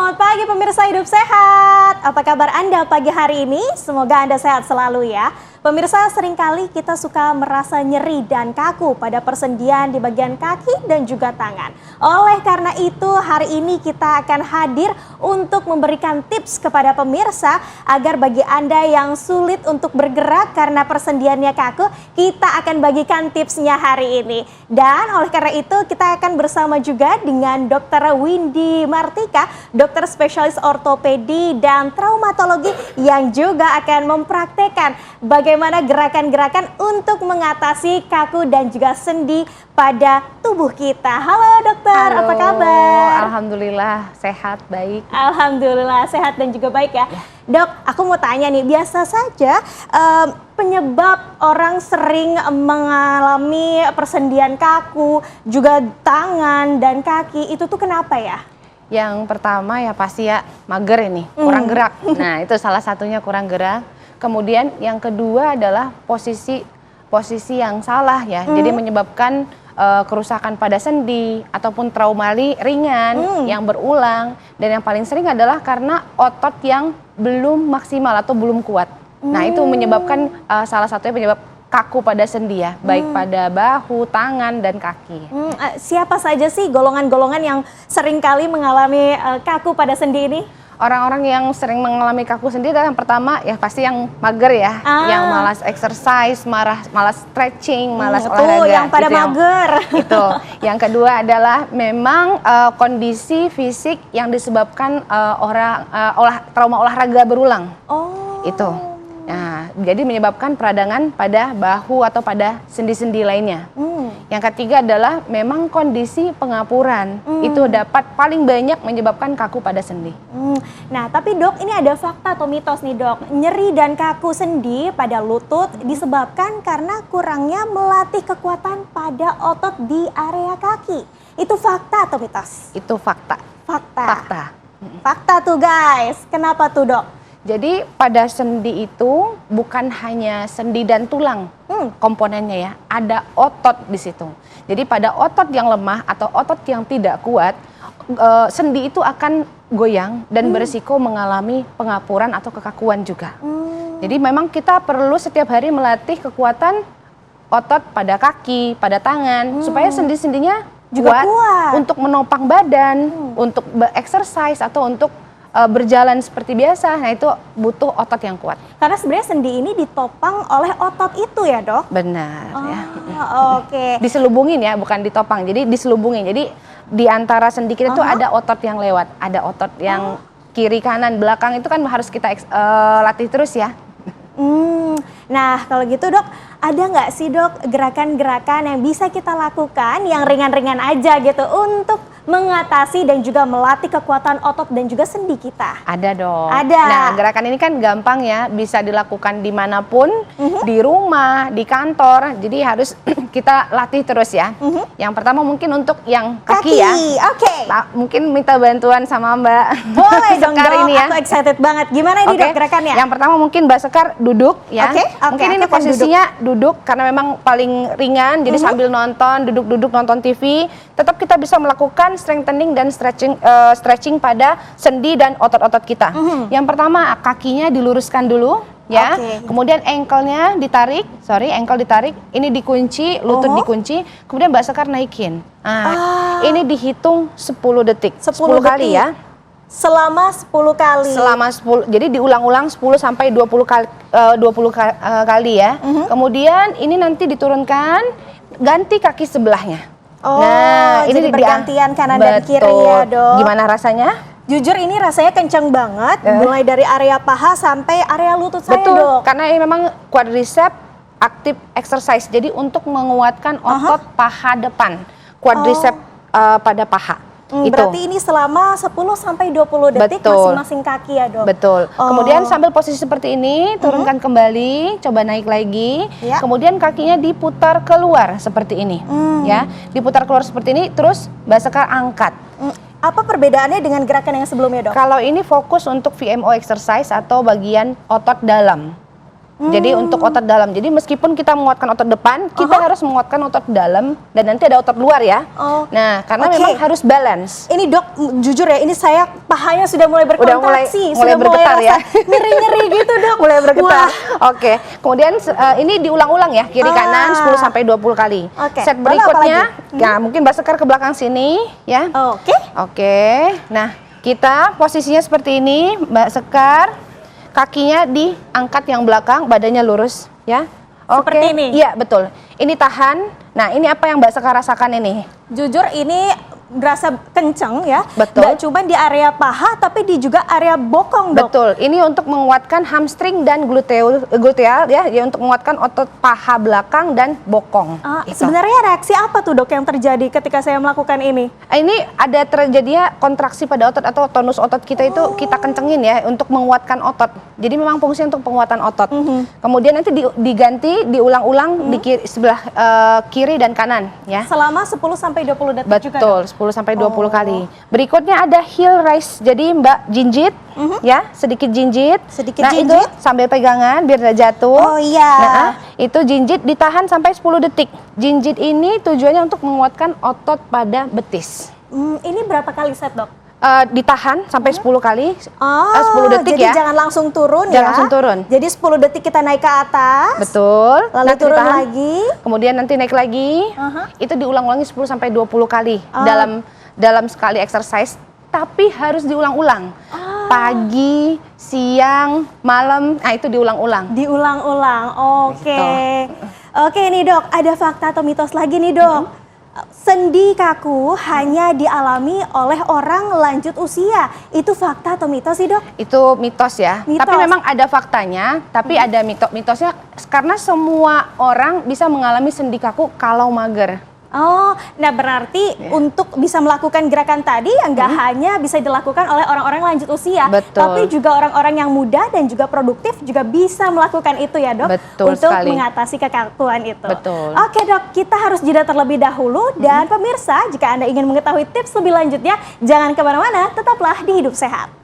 Selamat pagi pemirsa Hidup Sehat. Apa kabar Anda pagi hari ini? Semoga Anda sehat selalu ya. Pemirsa, seringkali kita suka merasa nyeri dan kaku pada persendian di bagian kaki dan juga tangan. Oleh karena itu, hari ini kita akan hadir untuk memberikan tips kepada pemirsa agar bagi Anda yang sulit untuk bergerak karena persendiannya kaku, kita akan bagikan tipsnya hari ini. Dan oleh karena itu, kita akan bersama juga dengan Dr. Windy Martika, dokter spesialis ortopedi dan traumatologi yang juga akan mempraktekkan bagaimana gerakan-gerakan untuk mengatasi kaku dan juga sendi pada tubuh kita. Halo dokter, Halo, apa kabar? Alhamdulillah sehat, baik. Alhamdulillah sehat dan juga baik ya. Dok, aku mau tanya nih, biasa saja penyebab orang sering mengalami persendian kaku, juga tangan dan kaki, itu tuh kenapa ya? Yang pertama ya pasti ya mager ini, kurang gerak. Nah itu salah satunya kurang gerak. Kemudian yang kedua adalah posisi yang salah ya. Jadi menyebabkan kerusakan pada sendi ataupun trauma ringan yang berulang. Dan yang paling sering adalah karena otot yang belum maksimal atau belum kuat. Nah itu menyebabkan salah satunya penyebab kaku pada sendi ya, baik pada bahu, tangan, dan kaki. Siapa saja sih golongan-golongan yang sering kali mengalami kaku pada sendi ini? Orang-orang yang sering mengalami kaku sendi adalah yang pertama ya pasti yang mager ya, yang malas exercise, malas stretching, malas olahraga. Yang pada mager. Itu. Yang kedua adalah memang kondisi fisik yang disebabkan trauma olahraga berulang. Itu. Nah, jadi menyebabkan peradangan pada bahu atau pada sendi-sendi lainnya. Yang ketiga adalah memang kondisi pengapuran. Itu dapat paling banyak menyebabkan kaku pada sendi. Nah, tapi dok, ini ada fakta atau mitos nih dok. Nyeri dan kaku sendi pada lutut disebabkan karena kurangnya melatih kekuatan pada otot di area kaki. Itu fakta atau mitos? Itu fakta. Fakta. Fakta tuh guys. Kenapa tuh dok? Jadi pada sendi itu bukan hanya sendi dan tulang komponennya ya, ada otot di situ. Jadi pada otot yang lemah atau otot yang tidak kuat, sendi itu akan goyang dan berisiko mengalami pengapuran atau kekakuan juga. Jadi memang kita perlu setiap hari melatih kekuatan otot pada kaki, pada tangan, supaya sendi-sendinya juga kuat untuk menopang badan, untuk exercise atau untuk berjalan seperti biasa. Nah itu butuh otot yang kuat. Karena sebenarnya sendi ini ditopang oleh otot itu ya dok? Benar ya. Oke. Diselubungin ya, bukan ditopang. Jadi diselubungin. Jadi di antara sendi kita itu ada otot yang lewat, ada otot yang kiri, kanan, belakang itu kan harus kita latih terus ya. Nah kalau gitu dok, ada nggak sih dok gerakan-gerakan yang bisa kita lakukan yang ringan-ringan aja gitu untuk mengatasi dan juga melatih kekuatan otot dan juga sendi kita? Ada dong. Ada. Nah gerakan ini kan gampang ya, bisa dilakukan dimanapun, di rumah, di kantor. Jadi harus kita latih terus ya. Yang pertama mungkin untuk yang kaki ya. Oke. Mungkin minta bantuan sama Mbak. Boleh dong dok, ini ya. aku excited banget. Gimana ini dok gerakannya? Yang pertama mungkin Mbak Sekar duduk ya. Mungkin ini posisinya duduk karena memang paling ringan. Jadi sambil nonton, duduk-duduk nonton TV, tetap kita bisa melakukan strengthening dan stretching pada sendi dan otot-otot kita. Yang pertama kakinya diluruskan dulu ya. Kemudian ankle-nya ditarik, ankle ditarik, ini dikunci, lutut dikunci, kemudian Mbak Sekar naikin. Ini dihitung 10 detik. 10 kali ya. Selama 10 kali. Selama 10. Jadi diulang-ulang 10 sampai 20 kali ya. Kemudian ini nanti diturunkan, ganti kaki sebelahnya. Nah, ini jadi bergantian kanan dan kiri ya dok. Gimana rasanya? Jujur ini rasanya kencang banget, mulai dari area paha sampai area lutut saya dok. Karena ini memang quadricep active exercise, jadi untuk menguatkan otot paha depan, quadricep pada paha. Berarti ini selama 10 sampai 20 detik masing-masing kaki ya dok? Betul. Kemudian sambil posisi seperti ini, turunkan kembali, coba naik lagi. Kemudian kakinya diputar keluar seperti ini. Ya, diputar keluar seperti ini, terus Mbak Sekar angkat. Apa perbedaannya dengan gerakan yang sebelumnya dok? Kalau ini fokus untuk VMO exercise atau bagian otot dalam. Jadi untuk otot dalam. Jadi meskipun kita menguatkan otot depan, kita harus menguatkan otot dalam dan nanti ada otot luar ya. Nah, karena memang harus balance. Ini dok, jujur ya, ini saya pahanya sudah mulai berkontraksi, mulai bergetar ya. Nyeri-nyeri gitu dok. Mulai bergetar. Oke. Kemudian ini diulang-ulang ya, kiri kanan 10 sampai 20 kali. Set berikutnya, ya mungkin Mbak Sekar ke belakang sini ya. Oke. Nah, kita posisinya seperti ini, Mbak Sekar. Kakinya diangkat yang belakang, badannya lurus ya. Seperti ini? Iya, betul. Ini tahan. Nah, ini apa yang Mbak Sekar rasakan ini? Jujur ini berasa kenceng ya. Betul. Nggak cuma di area paha, tapi di juga area bokong dok. Betul. Ini untuk menguatkan hamstring dan gluteal ya, untuk menguatkan otot paha belakang dan bokong. Sebenarnya reaksi apa tuh dok yang terjadi ketika saya melakukan ini? Ini ada terjadinya kontraksi pada otot atau tonus otot kita itu kita kencengin ya untuk menguatkan otot. Jadi memang fungsinya untuk penguatan otot. Kemudian nanti diganti, diulang-ulang di sebelah kiri dan kanan ya. Selama 10 sampai 20 detik juga. Betul, 10 sampai 20 kali. Berikutnya ada heel raise. Jadi Mbak jinjit ya, sedikit jinjit. Itu sambil pegangan biar tidak jatuh. Oh iya. Nah, itu jinjit ditahan sampai 10 detik. Jinjit ini tujuannya untuk menguatkan otot pada betis. Ini berapa kali set dok? Ditahan sampai 10 kali, 10 detik jadi ya. Jangan langsung turun ya. Jangan langsung turun. Jadi 10 detik kita naik ke atas. Betul. Lalu turun lagi. Kemudian nanti naik lagi. Itu diulang-ulangi 10 sampai 20 kali dalam sekali exercise. Tapi harus diulang-ulang. Pagi, siang, malam, nah itu diulang-ulang. Diulang-ulang, oke. Oke nih dok, ada fakta atau mitos lagi nih dok. Sendi kaku hanya dialami oleh orang lanjut usia. Itu fakta atau mitos sih dok? Itu mitos ya. Tapi memang ada faktanya, tapi ada mitosnya karena semua orang bisa mengalami sendi kaku kalau mager. Nah berarti untuk bisa melakukan gerakan tadi nggak hanya bisa dilakukan oleh orang-orang lanjut usia, tapi juga orang-orang yang muda dan juga produktif juga bisa melakukan itu ya dok, untuk mengatasi kekakuan itu. Oke dok, kita harus jeda terlebih dahulu dan pemirsa jika Anda ingin mengetahui tips lebih lanjutnya, jangan kemana-mana, tetaplah di Hidup Sehat.